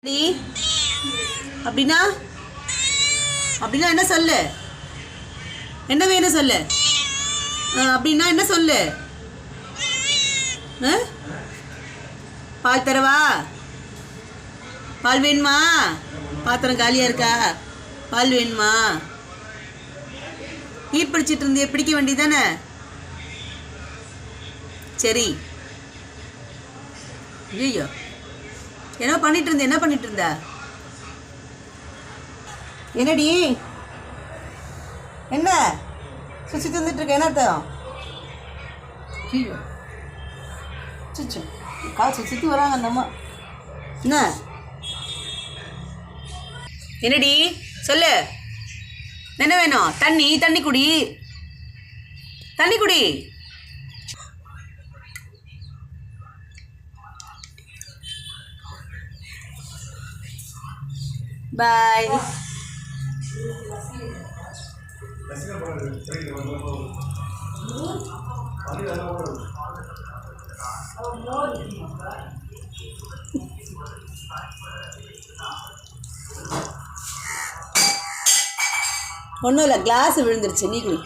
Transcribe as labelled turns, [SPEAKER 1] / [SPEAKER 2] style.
[SPEAKER 1] D அப்படின்னா அப்படின்னா என்ன சொல்லு, என்ன வேணும் சொல்லு. அப்படின்னா என்ன சொல்லு. பால் தரவா? பால் வேணுமா? பாத்திரம் காலியாக இருக்கா? பால் வேணுமா? ஈ பிடிச்சிட்டு இருந்திய, பிடிக்க வேண்டியதானே? சரி. ஐயோ, என்ன பண்ணிட்டு இருந்த? என்ன பண்ணிட்டு இருந்த? என்னடி என்ன சுற்றி தந்துட்டு இருக்க? என்ன அர்த்தம்? ஐயோ, சுச்சு காசு சுற்றி வராங்க அந்த அம்மா. என்ன என்னடி சொல்லு, என்ன வேணும்? தண்ணி, தண்ணி குடி, தண்ணி குடி. பாய். ஒன்றும் இல்லை, கிளாஸ் விழுந்துருச்சு, நீ குடி.